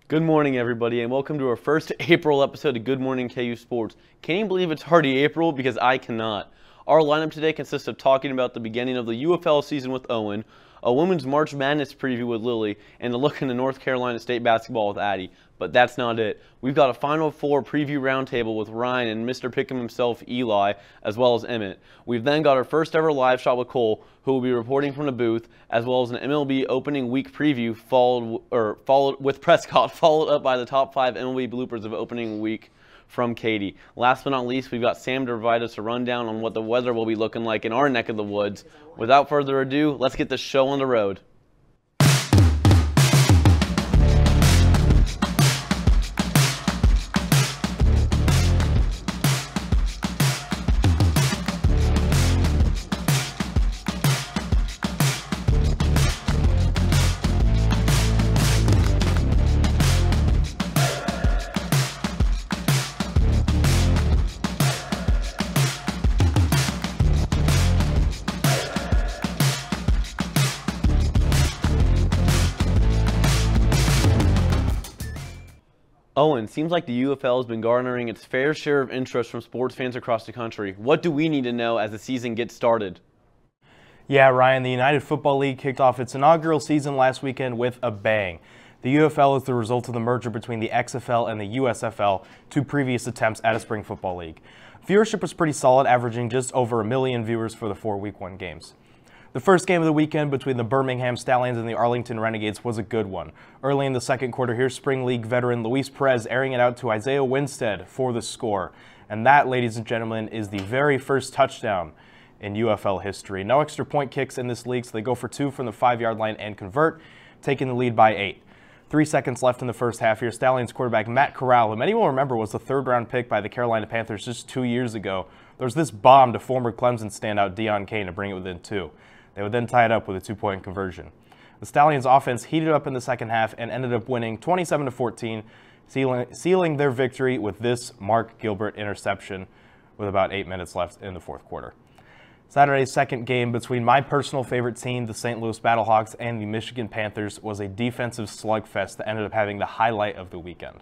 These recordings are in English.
Good morning, everybody, and welcome to our first April episode of Good Morning KU Sports. Can you believe it's already April? Because I cannot. Our lineup today consists of talking about the beginning of the UFL season with Owen, a women's March Madness preview with Lily, and a look into North Carolina State basketball with Addie. But that's not it. We've got a Final Four preview roundtable with Ryan and Mr. Pick'em himself, Eli, as well as Emmett. We've then got our first ever live shot with Cole, who will be reporting from the booth, as well as an MLB opening week preview followed with Prescott, followed up by the top 5 MLB bloopers of opening week from Katie. Last but not least, we've got Sam to provide us a rundown on what the weather will be looking like in our neck of the woods. Without further ado, let's get this show on the road. Owen, seems like the UFL has been garnering its fair share of interest from sports fans across the country. What do we need to know as the season gets started? Yeah, Ryan, the United Football League kicked off its inaugural season last weekend with a bang. The UFL is the result of the merger between the XFL and the USFL, two previous attempts at a spring football league. Viewership was pretty solid, averaging just over 1 million viewers for the 4 Week 1 games. The first game of the weekend between the Birmingham Stallions and the Arlington Renegades was a good one. Early in the second quarter, here's Spring League veteran Luis Perez airing it out to Isaiah Winstead for the score. And that, ladies and gentlemen, is the very first touchdown in UFL history. No extra point kicks in this league, so they go for 2 from the 5-yard line and convert, taking the lead by 8. 3 seconds left in the first half here. Stallions quarterback Matt Corral, who many will remember was the 3rd-round pick by the Carolina Panthers just 2 years ago. There was this bomb to former Clemson standout Deion Kane to bring it within 2. They would then tie it up with a 2-point conversion. The Stallions' offense heated up in the second half and ended up winning 27-14, sealing their victory with this Mark Gilbert interception with about 8 minutes left in the fourth quarter. Saturday's second game between my personal favorite team, the St. Louis Battlehawks, and the Michigan Panthers was a defensive slugfest that ended up having the highlight of the weekend.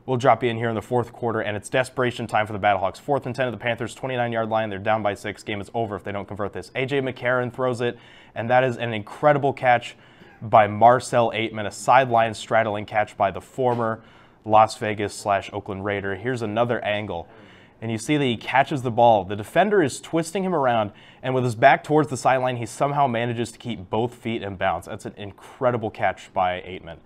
We'll drop you in here in the fourth quarter, and it's desperation time for the Battlehawks. 4th and 10 at the Panthers' 29-yard line. They're down by 6. Game is over if they don't convert this. A.J. McCarron throws it, and that is an incredible catch by Marcel Aitman, a sideline straddling catch by the former Las Vegas/Oakland Raider. Here's another angle, and you see that he catches the ball. The defender is twisting him around, and with his back towards the sideline, he somehow manages to keep both feet in bounds. That's an incredible catch by Aitman.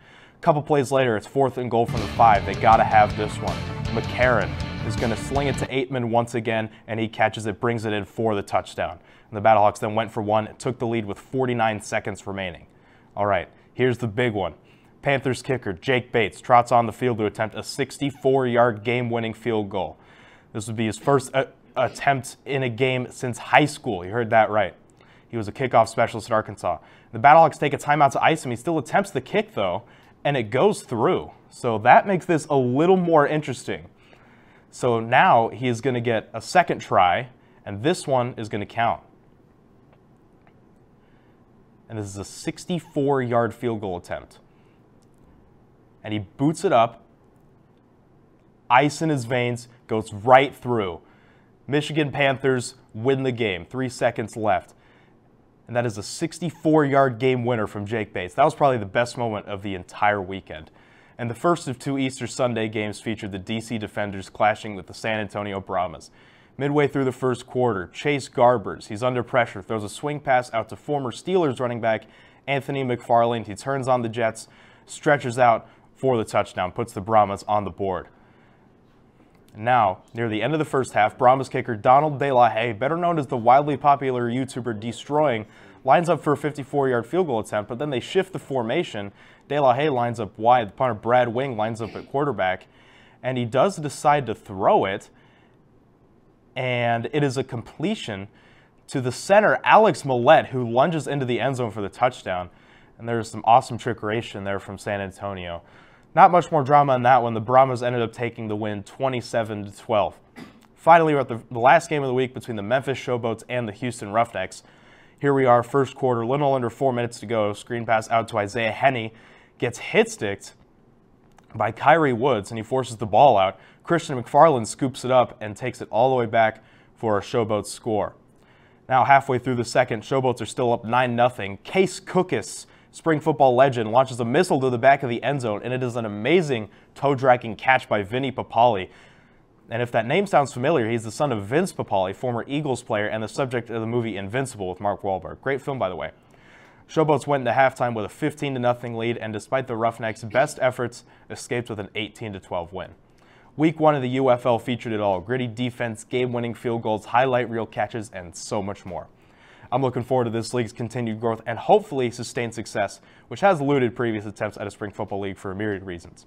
Couple plays later, it's 4th and goal from the 5. They got to have this one. McCarron is going to sling it to Aitman once again, and he catches it, brings it in for the touchdown. And the Battlehawks then went for 1, took the lead with 49 seconds remaining. All right, here's the big one. Panthers kicker Jake Bates trots on the field to attempt a 64-yard game-winning field goal. This would be his first attempt in a game since high school. You heard that right. He was a kickoff specialist at Arkansas. The Battlehawks take a timeout to ice him. He still attempts the kick, though, and it goes through. So that makes this a little more interesting. So now he is going to get a second try, and this one is going to count. And this is a 64-yard field goal attempt. And he boots it up, ice in his veins, goes right through. Michigan Panthers win the game, 3 seconds left. And that is a 64-yard game winner from Jake Bates. That was probably the best moment of the entire weekend. And the first of 2 Easter Sunday games featured the DC Defenders clashing with the San Antonio Brahmas. Midway through the first quarter, Chase Garbers, he's under pressure, throws a swing pass out to former Steelers running back Anthony McFarland. He turns on the Jets, stretches out for the touchdown, puts the Brahmas on the board. Now, near the end of the first half, Brahmas kicker Donald De La Haye, better known as the wildly popular YouTuber Destroying, lines up for a 54-yard field goal attempt, but then they shift the formation. De La Haye lines up wide. The punter Brad Wing lines up at quarterback, and he does decide to throw it, and it is a completion to the center, Alex Millette, who lunges into the end zone for the touchdown. And there's some awesome trickeration there from San Antonio. Not much more drama on that one. The Brahmas ended up taking the win 27-12. Finally, we're at the last game of the week between the Memphis Showboats and the Houston Roughnecks. Here we are, first quarter, a little under 4 minutes to go. Screen pass out to Isaiah Henney. Gets hit-sticked by Kyrie Woods, and he forces the ball out. Christian McFarland scoops it up and takes it all the way back for a Showboats score. Now halfway through the second, Showboats are still up 9-0. Case Cookus, spring football legend, launches a missile to the back of the end zone, and it is an amazing toe-dragging catch by Vinny Papale. And if that name sounds familiar, he's the son of Vince Papale, former Eagles player and the subject of the movie Invincible with Mark Wahlberg. Great film, by the way. Showboats went into halftime with a 15-0 lead, and despite the Roughnecks' best efforts, escaped with an 18-12 win. Week 1 of the UFL featured it all: gritty defense, game-winning field goals, highlight reel catches, and so much more. I'm looking forward to this league's continued growth and hopefully sustained success, which has eluded previous attempts at a spring football league for a myriad reasons.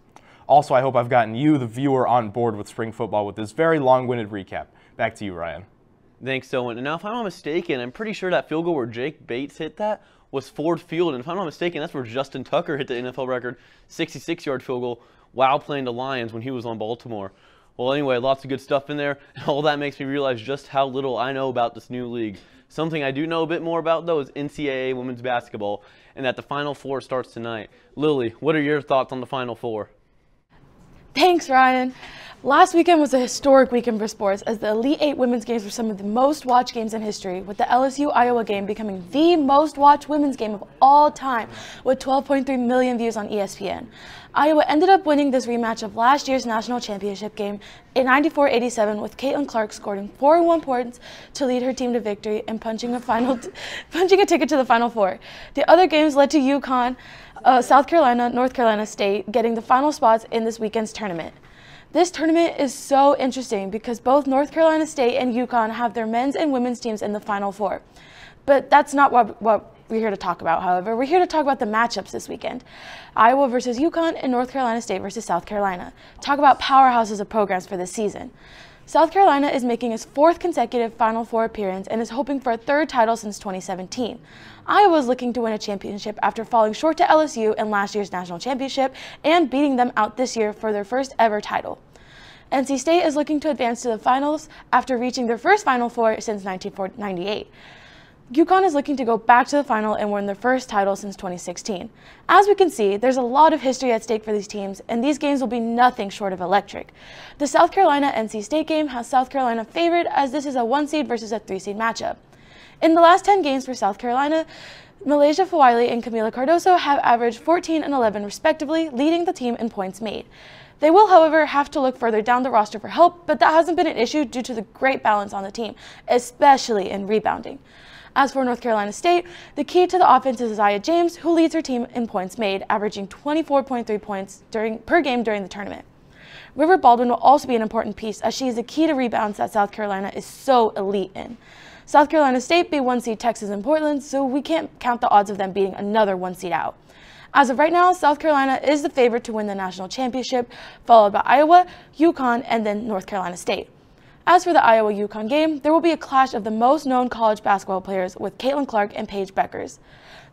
Also, I hope I've gotten you, the viewer, on board with spring football with this very long-winded recap. Back to you, Ryan. Thanks, Owen. And now, if I'm not mistaken, I'm pretty sure that field goal where Jake Bates hit that was Ford Field. And if I'm not mistaken, that's where Justin Tucker hit the NFL record 66-yard field goal while playing the Lions when he was on Baltimore. Well, anyway, lots of good stuff in there. And all that makes me realize just how little I know about this new league. Something I do know a bit more about, though, is NCAA women's basketball, and that the Final Four starts tonight. Lily, what are your thoughts on the Final Four? Thanks, Ryan. Last weekend was a historic weekend for sports, as the Elite Eight women's games were some of the most watched games in history, with the LSU-Iowa game becoming the most watched women's game of all time, with 12.3 million views on ESPN. Iowa ended up winning this rematch of last year's national championship game in 94-87, with Caitlin Clark scoring 41 points to lead her team to victory and punching a ticket to the Final Four. The other games led to UConn, South Carolina, North Carolina State getting the final spots in this weekend's tournament. This tournament is so interesting because both North Carolina State and UConn have their men's and women's teams in the Final Four. But that's not what we're here to talk about, however. We're here to talk about the matchups this weekend. Iowa versus UConn and North Carolina State versus South Carolina. Talk about powerhouses of programs for this season. South Carolina is making its 4th consecutive Final Four appearance and is hoping for a 3rd title since 2017. Iowa is looking to win a championship after falling short to LSU in last year's national championship and beating them out this year for their first ever title. NC State is looking to advance to the finals after reaching their first Final Four since 1998. UConn is looking to go back to the final and win their first title since 2016. As we can see, there's a lot of history at stake for these teams, and these games will be nothing short of electric. The South Carolina-NC State game has South Carolina favored, as this is a 1-seed versus a 3-seed matchup. In the last 10 games for South Carolina, Malaysia Fawili and Camila Cardoso have averaged 14 and 11 respectively, leading the team in points made. They will, however, have to look further down the roster for help, but that hasn't been an issue due to the great balance on the team, especially in rebounding. As for North Carolina State, the key to the offense is Isaiah James, who leads her team in points made, averaging 24.3 points per game during the tournament. River Baldwin will also be an important piece, as she is the key to rebounds that South Carolina is so elite in. South Carolina State beat 1-seed Texas and Portland, so we can't count the odds of them beating another 1-seed out. As of right now, South Carolina is the favorite to win the national championship, followed by Iowa, UConn, and then North Carolina State. As for the Iowa-UConn game, there will be a clash of the most known college basketball players with Caitlin Clark and Paige Bueckers.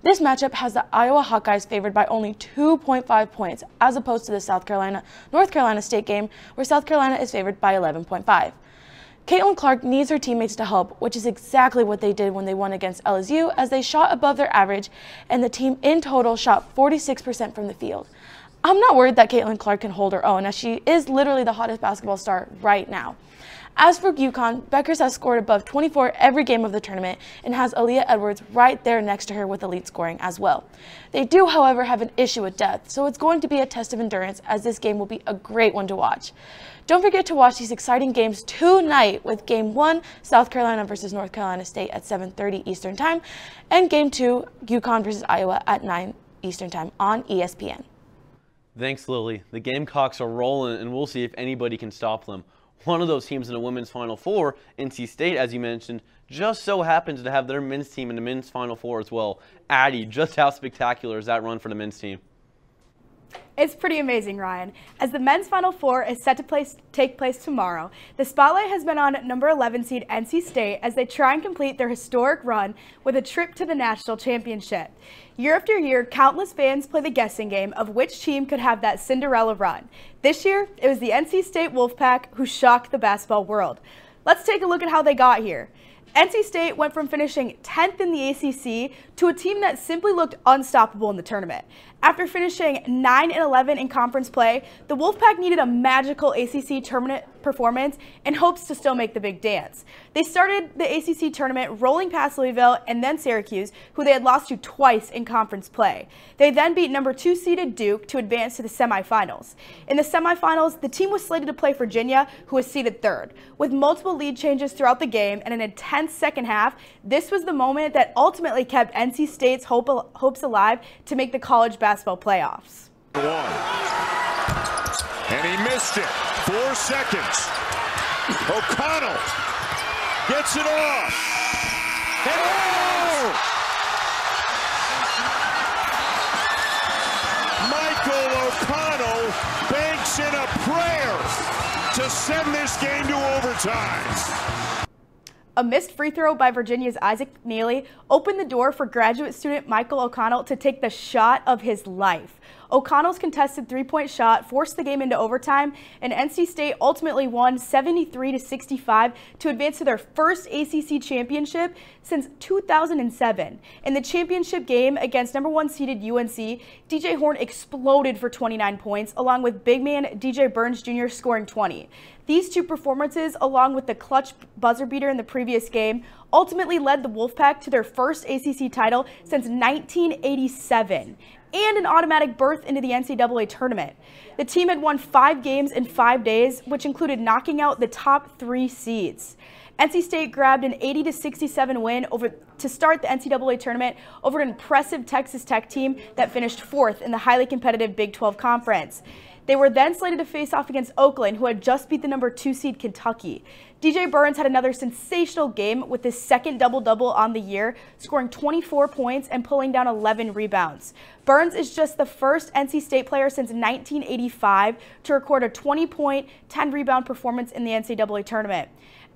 This matchup has the Iowa Hawkeyes favored by only 2.5 points, as opposed to the South Carolina-North Carolina State game, where South Carolina is favored by 11.5. Caitlin Clark needs her teammates to help, which is exactly what they did when they won against LSU, as they shot above their average, and the team in total shot 46% from the field. I'm not worried that Caitlin Clark can hold her own, as she is literally the hottest basketball star right now. As for UConn, Bueckers has scored above 24 every game of the tournament and has Aaliyah Edwards right there next to her with elite scoring as well. They do, however, have an issue with depth, so it's going to be a test of endurance, as this game will be a great one to watch. Don't forget to watch these exciting games tonight, with Game 1, South Carolina versus North Carolina State at 7:30 Eastern Time, and Game 2, UConn versus Iowa at 9 Eastern Time on ESPN. Thanks, Lily. The Gamecocks are rolling, and we'll see if anybody can stop them. One of those teams in the women's Final Four, NC State, as you mentioned, just so happens to have their men's team in the men's Final Four as well. Addie, just how spectacular is that run for the men's team? It's pretty amazing, Ryan. As the men's Final Four is set to take place tomorrow, the spotlight has been on number 11 seed NC State as they try and complete their historic run with a trip to the national championship. Year after year, countless fans play the guessing game of which team could have that Cinderella run. This year, it was the NC State Wolfpack who shocked the basketball world. Let's take a look at how they got here. NC State went from finishing 10th in the ACC to a team that simply looked unstoppable in the tournament. After finishing 9-11 in conference play, the Wolfpack needed a magical ACC tournament performance in hopes to still make the big dance. They started the ACC tournament rolling past Louisville and then Syracuse, who they had lost to twice in conference play. They then beat number 2 seeded Duke to advance to the semifinals. In the semifinals, the team was slated to play Virginia, who was seeded 3rd. With multiple lead changes throughout the game and an intense second half, this was the moment that ultimately kept NC State's hopes alive to make the college basketball playoffs. And he missed it. 4 seconds. O'Connell gets it off. And Michael O'Connell banks in a prayer to send this game to overtime. A missed free throw by Virginia's Isaac Neely opened the door for graduate student Michael O'Connell to take the shot of his life. O'Connell's contested three-point shot forced the game into overtime, and NC State ultimately won 73-65 to advance to their first ACC championship since 2007. In the championship game against number 1 seeded UNC, DJ Horne exploded for 29 points, along with big man DJ Burns Jr. scoring 20. These two performances, along with the clutch buzzer beater in the previous game, ultimately led the Wolfpack to their first ACC title since 1987 and an automatic berth into the NCAA tournament. The team had won 5 games in 5 days, which included knocking out the top 3 seeds. NC State grabbed an 80-67 win to start the NCAA tournament over an impressive Texas Tech team that finished 4th in the highly competitive Big 12 Conference. They were then slated to face off against Oakland, who had just beat the number 2 seed Kentucky. DJ Burns had another sensational game with his second double-double on the year, scoring 24 points and pulling down 11 rebounds. Burns is just the first NC State player since 1985 to record a 20-point, 10-rebound performance in the NCAA tournament.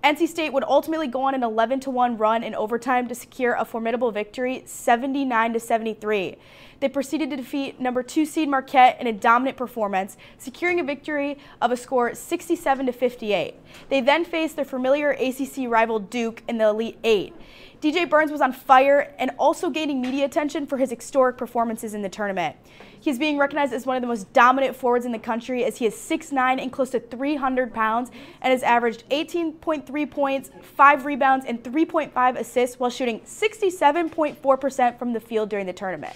NC State would ultimately go on an 11-1 run in overtime to secure a formidable victory, 79-73. They proceeded to defeat number 2 seed Marquette in a dominant performance, securing a victory of a score 67-58. They then faced their familiar ACC rival Duke in the Elite 8. DJ Burns was on fire and also gaining media attention for his historic performances in the tournament. He's being recognized as one of the most dominant forwards in the country, as he is 6'9" and close to 300 pounds and has averaged 18.3 points, 5 rebounds, and 3.5 assists while shooting 67.4% from the field during the tournament.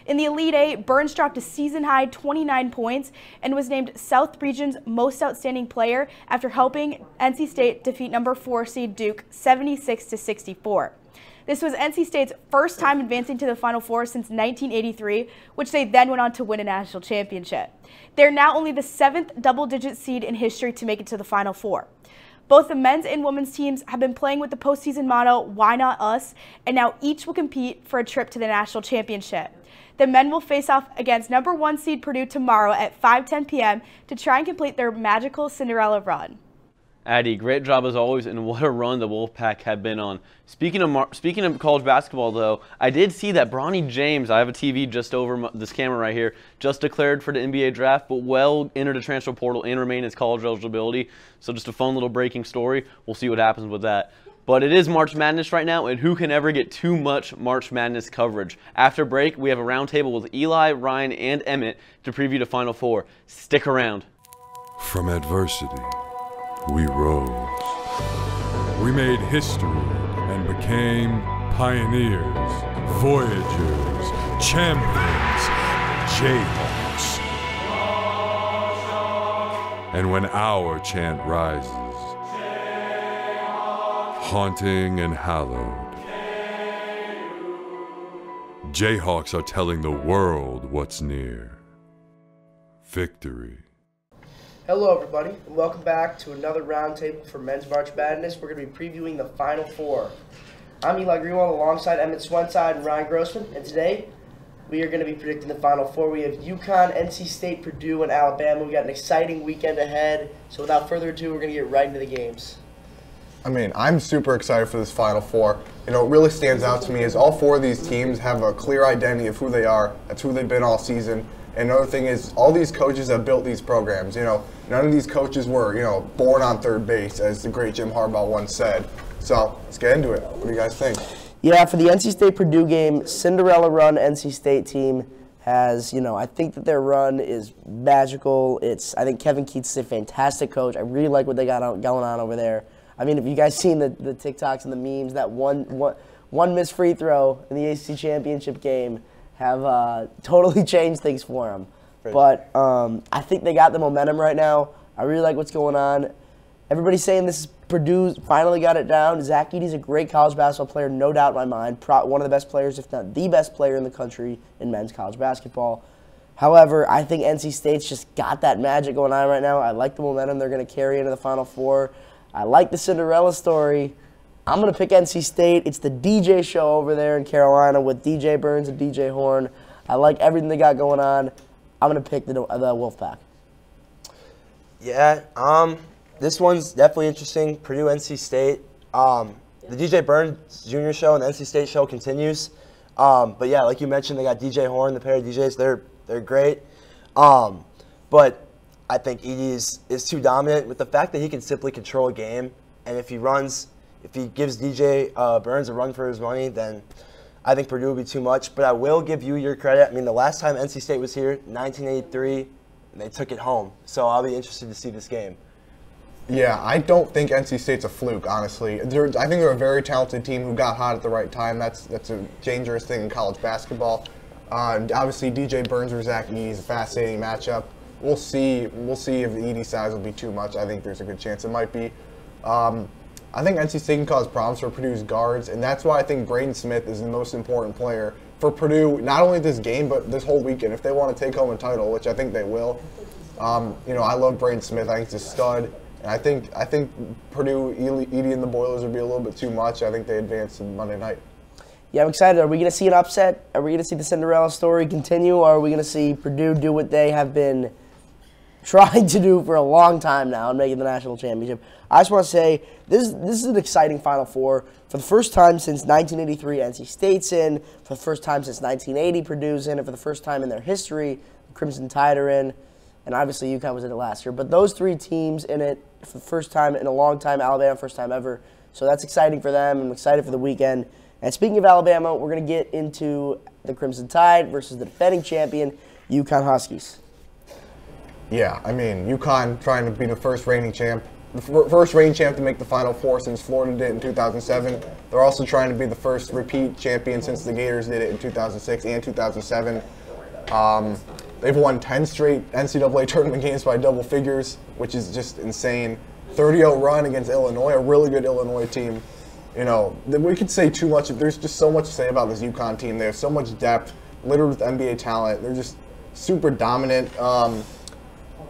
In the Elite 8, Burns dropped a season-high 29 points and was named South Region's Most Outstanding Player after helping NC State defeat number 4 seed Duke 76-64. This was NC State's first time advancing to the Final Four since 1983, which they then went on to win a national championship. They're now only the 7th double-digit seed in history to make it to the Final Four. Both the men's and women's teams have been playing with the postseason motto, "Why not us?" and now each will compete for a trip to the national championship. The men will face off against number 1 seed Purdue tomorrow at 5:10 p.m. to try and complete their magical Cinderella run. Addie, great job as always, and what a run the Wolfpack had been on. Speaking of college basketball, though, I did see that Bronny James, I have a TV just over this camera right here, just declared for the NBA draft, but well entered a transfer portal and remain his college eligibility. So just a fun little breaking story. We'll see what happens with that. But it is March Madness right now, and who can ever get too much March Madness coverage? After break, we have a roundtable with Eli, Ryan, and Emmett to preview the Final Four. Stick around. From adversity, we rose. We made history and became pioneers, voyagers, champions, Jayhawks. And when our chant rises, haunting and hallowed, Jayhawks are telling the world what's near. Victory. Hello everybody, and welcome back to another roundtable for Men's March Madness. We're going to be previewing the Final Four. I'm Eli Greenwald alongside Emmett Swenside and Ryan Grossman, and today we are going to be predicting the Final Four. We have UConn, NC State, Purdue, and Alabama. We've got an exciting weekend ahead, so without further ado, we're going to get right into the games. I mean, I'm super excited for this Final Four. You know, what really stands out to me is all 4 of these teams have a clear identity of who they are. That's who they've been all season. And another thing is, all these coaches have built these programs. You know, none of these coaches were, born on third base, as the great Jim Harbaugh once said. So let's get into it. What do you guys think? Yeah, for the NC State-Purdue game, Cinderella run NC State team has, I think that their run is magical. I think Kevin Keats is a fantastic coach. I really like what they got going on over there. I mean, if you guys seen the TikToks and the memes, that one missed free throw in the ACC championship game have totally changed things for them. But I think they got the momentum right now. I really like what's going on. Everybody's saying this is Purdue finally got it down. Zach Edey's a great college basketball player, no doubt in my mind. One of the best players, if not the best player in the country in men's college basketball. However, I think NC State's just got that magic going on right now. I like the momentum they're going to carry into the Final Four. I like the Cinderella story. I'm going to pick NC State. It's the DJ show over there in Carolina with DJ Burns and DJ Horn. I like everything they got going on. I'm going to pick the Wolfpack. Yeah, this one's definitely interesting. Purdue, NC State. The DJ Burns Jr. show and the NC State show continues. But yeah, like you mentioned, they got DJ Horn, the pair of DJs. They're great. But I think Edey is too dominant with the fact that he can simply control a game. And if he gives DJ Burns a run for his money, then I think Purdue will be too much. But I will give you your credit. I mean, the last time NC State was here, 1983, and they took it home. So I'll be interested to see this game. Yeah, I don't think NC State's a fluke, honestly. I think they're a very talented team who got hot at the right time. That's a dangerous thing in college basketball. And obviously, DJ Burns or Zach Edey is a fascinating matchup. We'll see if the Edey size will be too much. I think there's a good chance it might be. I think NC State can cause problems for Purdue's guards, and that's why I think Braden Smith is the most important player for Purdue, not only this game, but this whole weekend, if they want to take home a title, which I think they will. I love Braden Smith. I think he's a stud. And I think Purdue, Edey, and the Boilers would be a little bit too much. I think they advance to Monday night. Yeah, I'm excited. Are we going to see an upset? Are we going to see the Cinderella story continue? Or are we going to see Purdue do what they have been trying to do for a long time now and making the national championship? I just want to say this is an exciting Final Four. For the first time since 1983, NC State's in. For the first time since 1980, Purdue's in. And for the first time in their history, the Crimson Tide are in. And obviously UConn was in it last year. But those three teams in it for the first time in a long time. Alabama, first time ever. So that's exciting for them. I'm excited for the weekend. And speaking of Alabama, we're going to get into the Crimson Tide versus the defending champion, UConn Huskies. Yeah, I mean, UConn trying to be the first reigning champ to make the Final Four since Florida did it in 2007. They're also trying to be the first repeat champion since the Gators did it in 2006 and 2007. They've won 10 straight NCAA tournament games by double figures, which is just insane. 30-0 run against Illinois, a really good Illinois team. We could say too much. There's just so much to say about this UConn team. They have so much depth, littered with NBA talent. They're just super dominant.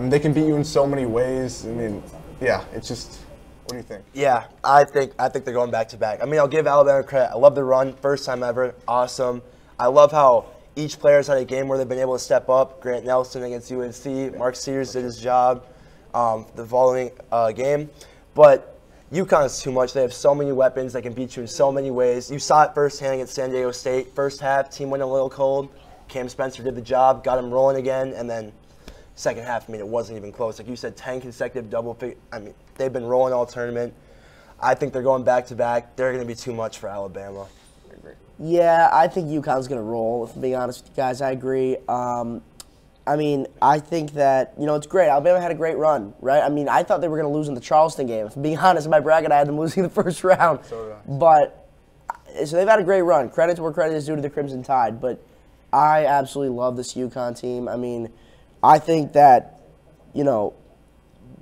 They can beat you in so many ways. I mean, yeah, it's just. What do you think? Yeah, I think they're going back to back. I mean, I'll give Alabama credit. I love the run, first time ever, awesome. I love how each player's had a game where they've been able to step up. Grant Nelson against UNC. Mark Sears did his job the following game. But UConn is too much. They have so many weapons. They can beat you in so many ways. You saw it firsthand against San Diego State. First half, team went a little cold. Cam Spencer did the job, got him rolling again, and then second half, I mean, it wasn't even close. Like you said, 10 consecutive double figure. I mean, they've been rolling all tournament. I think they're going back to back. They're going to be too much for Alabama. Yeah, I think UConn's going to roll, if I'm being honest with you guys. I agree. I mean, I think that, it's great. Alabama had a great run, right? I mean, I thought they were going to lose in the Charleston game. If I'm being honest, in my bracket, I had them losing the first round. So did I. But, so they've had a great run. Credit to where credit is due to the Crimson Tide. But I absolutely love this UConn team. I mean, I think that,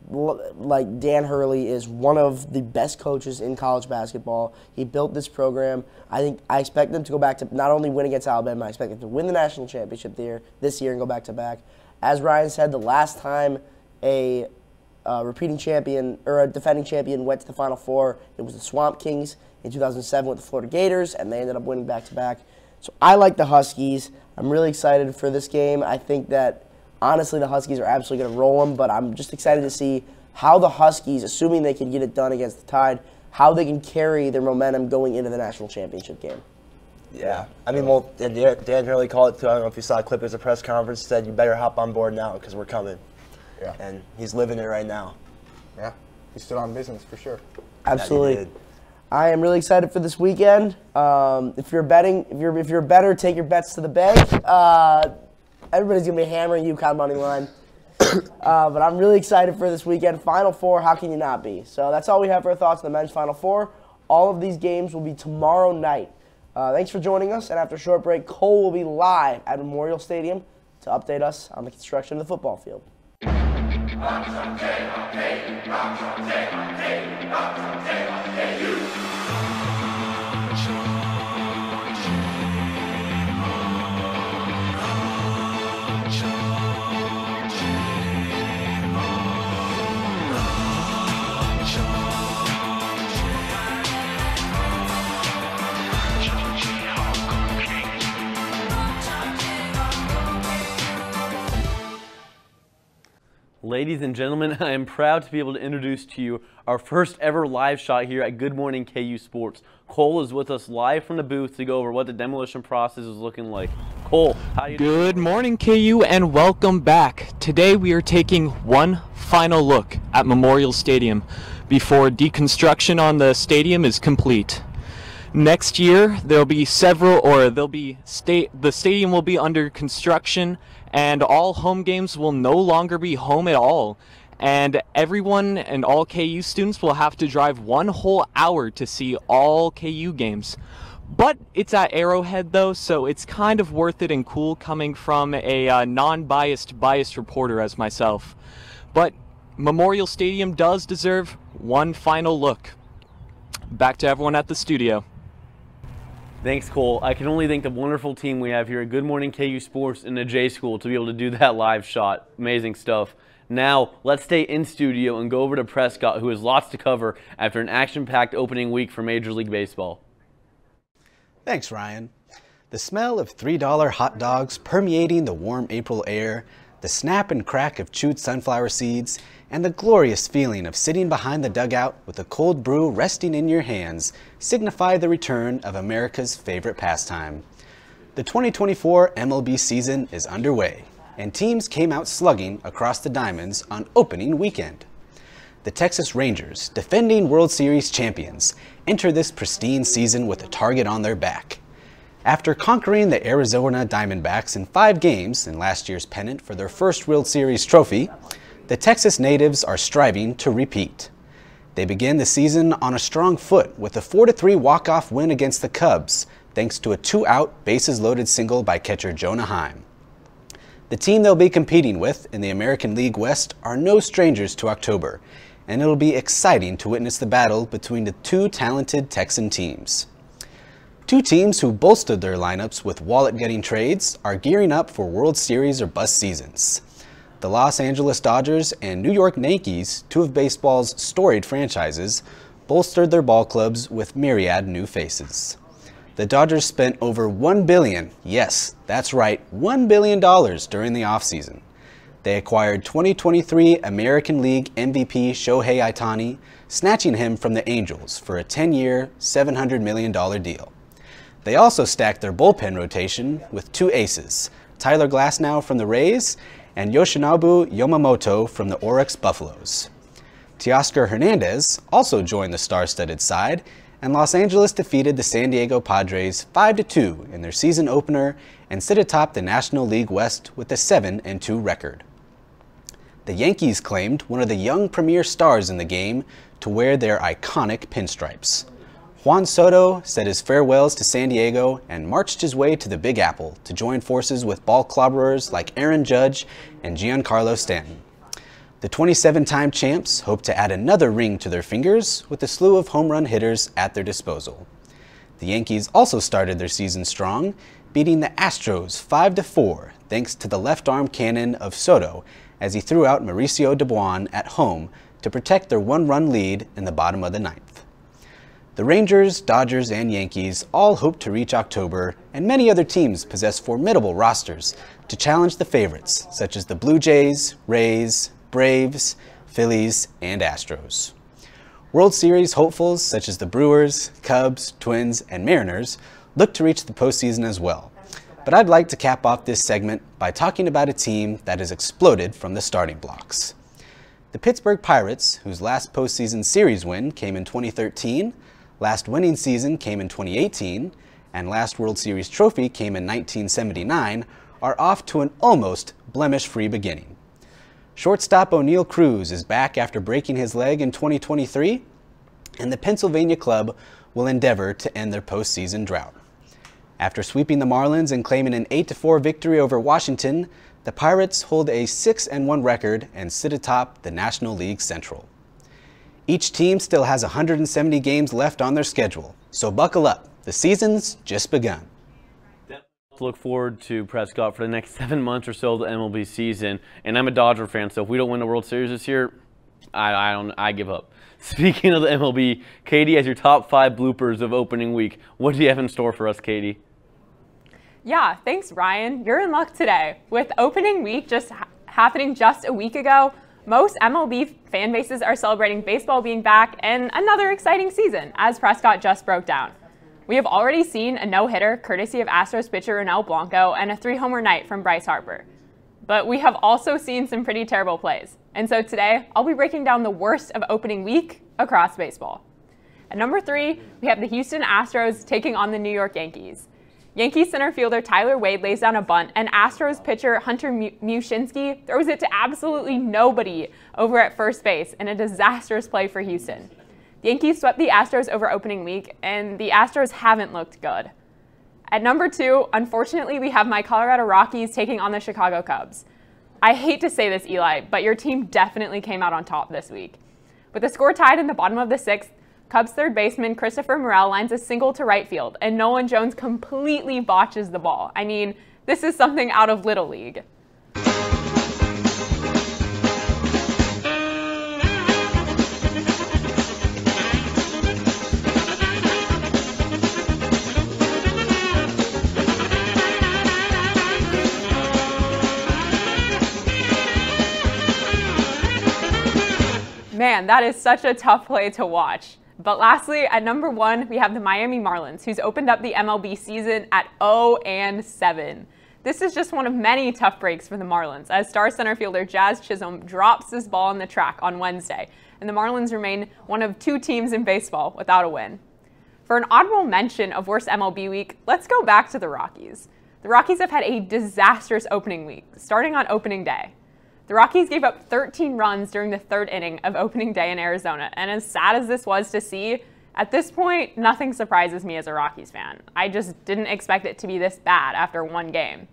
like Dan Hurley is one of the best coaches in college basketball. He built this program. I expect them to go back to not only win against Alabama, I expect them to win the national championship this year and go back to back. As Ryan said, the last time a repeating champion or a defending champion went to the Final Four, it was the Swamp Kings in 2007 with the Florida Gators, and they ended up winning back to back. So I like the Huskies. I'm really excited for this game. I think that honestly, the Huskies are absolutely going to roll them, but I'm just excited to see how the Huskies, assuming they can get it done against the Tide, how they can carry their momentum going into the national championship game. Yeah. I mean, well, Dan Hurley called it too. I don't know if you saw a clip. There's a press conference said, you better hop on board now because we're coming. Yeah. And he's living it right now. Yeah. He stood on business for sure. Absolutely. I am really excited for this weekend. If you're betting, if you're a bettor, take your bets to the bank. everybody's going to be hammering UConn money line. But I'm really excited for this weekend. Final Four, how can you not be? So that's all we have for our thoughts on the men's Final Four. All of these games will be tomorrow night. Thanks for joining us, and after a short break, Cole will be live at Memorial Stadium to update us on the construction of the football field. Ladies and gentlemen, I am proud to be able to introduce to you our first ever live shot here at Good Morning KU Sports. Cole is with us live from the booth to go over what the demolition process is looking like. Cole, how you doing? Good morning, KU, and welcome back. Today we are taking one final look at Memorial Stadium before deconstruction on the stadium is complete. Next year, the stadium will be under construction, and all home games will no longer be home at all. And everyone and all KU students will have to drive one whole hour to see all KU games. But it's at Arrowhead though, so it's kind of worth it and cool coming from a biased reporter as myself. But Memorial Stadium does deserve one final look. Back to everyone at the studio. Thanks, Cole. I can only thank the wonderful team we have here at Good Morning KU Sports and the J School to be able to do that live shot. Amazing stuff. Now, let's stay in studio and go over to Prescott, who has lots to cover after an action-packed opening week for Major League Baseball. Thanks, Ryan. The smell of $3 hot dogs permeating the warm April air, the snap and crack of chewed sunflower seeds, and the glorious feeling of sitting behind the dugout with a cold brew resting in your hands signify the return of America's favorite pastime. The 2024 MLB season is underway, and teams came out slugging across the diamonds on opening weekend. The Texas Rangers, defending World Series champions, enter this pristine season with a target on their back. After conquering the Arizona Diamondbacks in 5 games in last year's pennant for their first World Series trophy, the Texas natives are striving to repeat. They begin the season on a strong foot with a 4-3 walk-off win against the Cubs, thanks to a 2-out, bases-loaded single by catcher Jonah Heim. The team they'll be competing with in the American League West are no strangers to October, and it'll be exciting to witness the battle between the two talented Texan teams. Two teams who bolstered their lineups with wallet-getting trades are gearing up for World Series or bust seasons. The Los Angeles Dodgers and New York Yankees, two of baseball's storied franchises, bolstered their ball clubs with myriad new faces. The Dodgers spent over $1 billion, yes, that's right, $1 billion during the offseason. They acquired 2023 American League MVP Shohei Ohtani, snatching him from the Angels for a 10-year, $700 million deal. They also stacked their bullpen rotation with 2 aces, Tyler Glasnow from the Rays and Yoshinobu Yamamoto from the Oryx Buffaloes. Teoscar Hernandez also joined the star-studded side, and Los Angeles defeated the San Diego Padres 5-2 in their season opener and sit atop the National League West with a 7-2 record. The Yankees claimed one of the young premier stars in the game to wear their iconic pinstripes. Juan Soto said his farewells to San Diego and marched his way to the Big Apple to join forces with ball clobberers like Aaron Judge and Giancarlo Stanton. The 27-time champs hope to add another ring to their fingers with a slew of home run hitters at their disposal. The Yankees also started their season strong, beating the Astros 5-4 thanks to the left-arm cannon of Soto as he threw out Mauricio Dubuon at home to protect their 1-run lead in the bottom of the 9th. The Rangers, Dodgers, and Yankees all hope to reach October, and many other teams possess formidable rosters to challenge the favorites, such as the Blue Jays, Rays, Braves, Phillies, and Astros. World Series hopefuls such as the Brewers, Cubs, Twins, and Mariners look to reach the postseason as well. But I'd like to cap off this segment by talking about a team that has exploded from the starting blocks. The Pittsburgh Pirates, whose last postseason series win came in 2013, last winning season came in 2018, and last World Series trophy came in 1979, are off to an almost blemish-free beginning. Shortstop O'Neal Cruz is back after breaking his leg in 2023, and the Pennsylvania club will endeavor to end their postseason drought. After sweeping the Marlins and claiming an 8-4 victory over Washington, the Pirates hold a 6-1 record and sit atop the National League Central. Each team still has 170 games left on their schedule, so buckle up. The season's just begun. Look forward to Prescott for the next 7 months or so of the MLB season, and I'm a Dodger fan, so if we don't win the World Series this year, I give up. Speaking of the MLB, Katie has your top 5 bloopers of opening week. What do you have in store for us, Katie? Yeah, thanks, Ryan. You're in luck today. With opening week happening just a week ago, most MLB fan bases are celebrating baseball being back and another exciting season, as Prescott just broke down. We have already seen a no-hitter courtesy of Astros pitcher Ronel Blanco and a 3-homer night from Bryce Harper. But we have also seen some pretty terrible plays. And so today, I'll be breaking down the worst of opening week across baseball. At number 3, we have the Houston Astros taking on the New York Yankees. Yankees center fielder Tyler Wade lays down a bunt, and Astros pitcher Hunter Mushinski throws it to absolutely nobody over at first base in a disastrous play for Houston. The Yankees swept the Astros over opening week, and the Astros haven't looked good. At number 2, unfortunately, we have my Colorado Rockies taking on the Chicago Cubs. I hate to say this, Eli, but your team definitely came out on top this week. With the score tied in the bottom of the 6th, Cubs third baseman Christopher Morel lines a single to right field, and Nolan Jones completely botches the ball. I mean, this is something out of Little League. Man, that is such a tough play to watch. But lastly, at number 1, we have the Miami Marlins, who's opened up the MLB season at 0-7. This is just one of many tough breaks for the Marlins, as star center fielder Jazz Chisholm drops this ball on the track on Wednesday, and the Marlins remain one of 2 teams in baseball without a win. For an honorable mention of worst MLB week, let's go back to the Rockies. The Rockies have had a disastrous opening week, starting on opening day. The Rockies gave up 13 runs during the 3rd inning of opening day in Arizona, and as sad as this was to see, at this point, nothing surprises me as a Rockies fan. I just didn't expect it to be this bad after one game.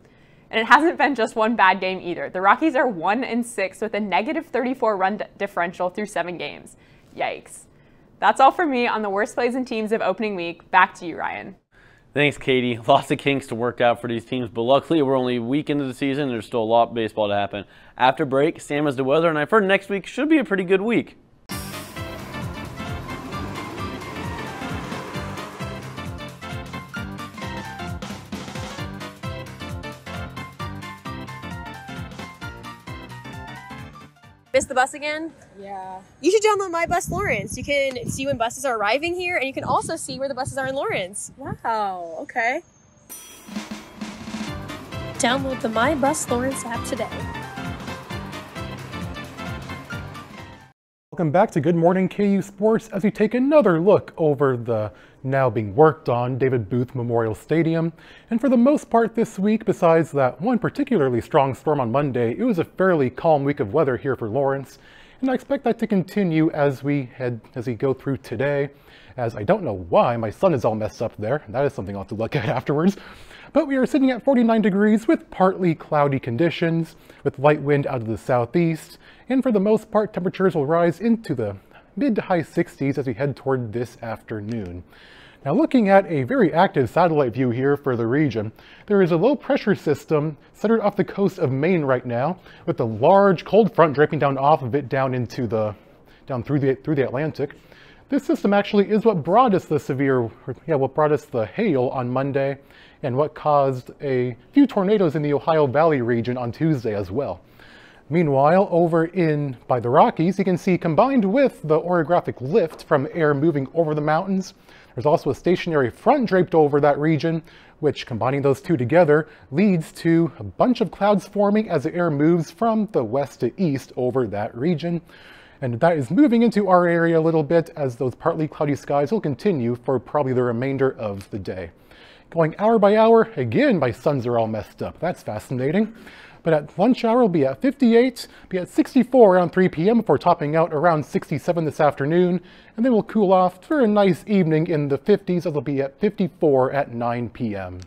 And it hasn't been just one bad game either. The Rockies are 1-6 with a negative 34 run differential through 7 games. Yikes. That's all for me on the worst plays and teams of opening week. Back to you, Ryan. Thanks, Katie. Lots of kinks to work out for these teams, but luckily we're only a week into the season. There's still a lot of baseball to happen. After break, Sam has the weather, and I've heard next week should be a pretty good week. Missed the bus again? Yeah. You should download My Bus Lawrence. You can see when buses are arriving here, and you can also see where the buses are in Lawrence. Wow, okay. Download the My Bus Lawrence app today. Welcome back to Good Morning KU Sports as we take another look over the now being worked on David Booth Memorial Stadium. And for the most part this week, besides that one particularly strong storm on Monday, it was a fairly calm week of weather here for Lawrence. And I expect that to continue as we go through today, as I don't know why my sun is all messed up there. That is something I'll have to look at afterwards. But we are sitting at 49 degrees with partly cloudy conditions, with light wind out of the southeast. And for the most part, temperatures will rise into the mid to high 60s as we head toward this afternoon. Now, looking at a very active satellite view here for the region, there is a low pressure system centered off the coast of Maine right now, with a large cold front draping down off of it down through the Atlantic. This system actually is what brought us the hail on Monday, and what caused a few tornadoes in the Ohio Valley region on Tuesday as well. Meanwhile, over by the Rockies, you can see combined with the orographic lift from air moving over the mountains, there's also a stationary front draped over that region, which combining those two together leads to a bunch of clouds forming as the air moves from the west to east over that region. And that is moving into our area a little bit as those partly cloudy skies will continue for probably the remainder of the day. Going hour by hour, again my suns are all messed up. That's fascinating. But at lunch hour, we'll be at 58, be at 64 around 3 p.m. before topping out around 67 this afternoon. And then we'll cool off for a nice evening in the 50s. It'll be at 54 at 9 p.m.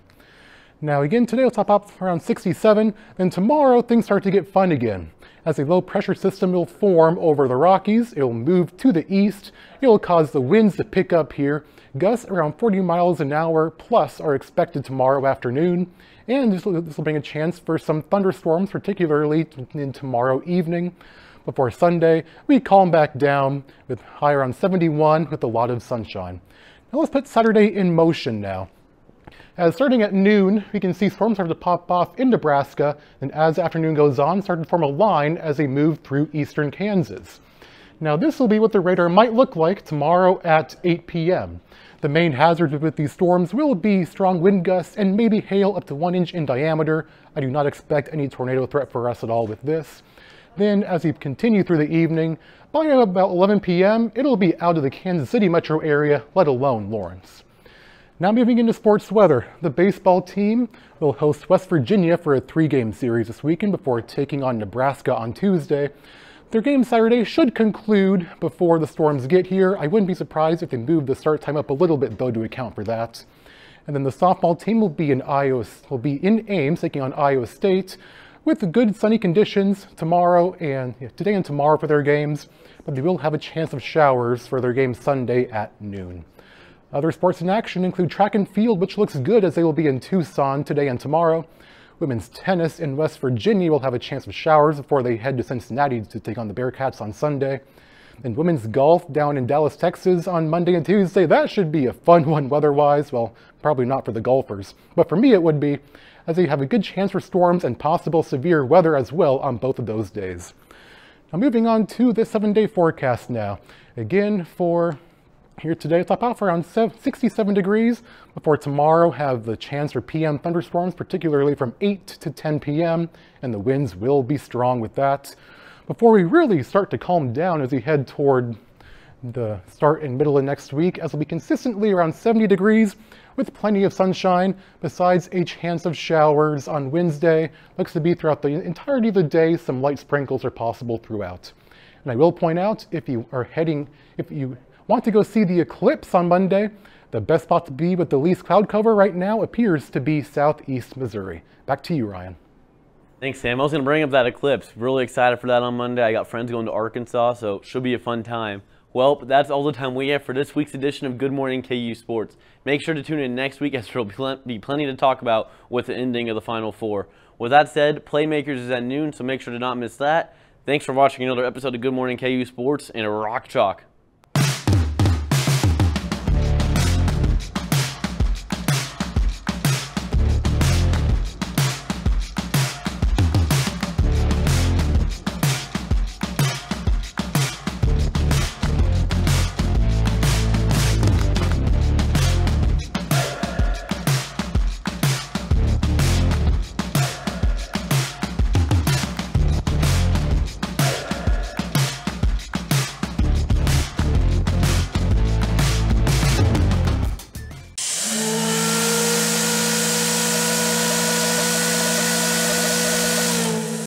Now again, today we'll top up around 67. Then tomorrow, things start to get fun again. As a low pressure system will form over the Rockies, it will move to the east. It will cause the winds to pick up here. Gusts around 40 miles an hour plus are expected tomorrow afternoon. And this will bring a chance for some thunderstorms, particularly in tomorrow evening. Before Sunday, we calm back down with high around 71 with a lot of sunshine. Now let's put Saturday in motion now. As starting at noon, we can see storms start to pop off in Nebraska, and as the afternoon goes on, start to form a line as they move through eastern Kansas. Now this will be what the radar might look like tomorrow at 8 p.m. The main hazards with these storms will be strong wind gusts and maybe hail up to 1 inch in diameter. I do not expect any tornado threat for us at all with this. Then as we continue through the evening, by about 11 p.m., it'll be out of the Kansas City metro area, let alone Lawrence. Now moving into sports weather, the baseball team will host West Virginia for a 3-game series this weekend before taking on Nebraska on Tuesday. Their game Saturday should conclude before the storms get here. I wouldn't be surprised if they move the start time up a little bit though to account for that. And then the softball team will be in Ames taking on Iowa State with good sunny conditions today and tomorrow for their games, but they will have a chance of showers for their game Sunday at noon. Other sports in action include track and field, which looks good as they will be in Tucson today and tomorrow. Women's tennis in West Virginia will have a chance of showers before they head to Cincinnati to take on the Bearcats on Sunday. And women's golf down in Dallas, Texas on Monday and Tuesday. That should be a fun one weather-wise. Well, probably not for the golfers, but for me it would be, as they have a good chance for storms and possible severe weather as well on both of those days. Now moving on to the 7-day forecast now. Again, for here today, top off around 67 degrees. Before tomorrow, have the chance for PM thunderstorms, particularly from 8 to 10 p.m. And the winds will be strong with that. Before we really start to calm down as we head toward the start and middle of next week, as will be consistently around 70 degrees with plenty of sunshine, besides a chance of showers on Wednesday. Looks to be throughout the entirety of the day, some light sprinkles are possible throughout. And I will point out, if you want to go see the eclipse on Monday, the best spot to be with the least cloud cover right now appears to be southeast Missouri. Back to you, Ryan. Thanks, Sam. I was going to bring up that eclipse. Really excited for that on Monday. I got friends going to Arkansas, so it should be a fun time. Well, that's all the time we have for this week's edition of Good Morning KU Sports. Make sure to tune in next week as there will be plenty to talk about with the ending of the Final Four. With that said, Playmakers is at noon, so make sure to not miss that. Thanks for watching another episode of Good Morning KU Sports, and Rock Chalk.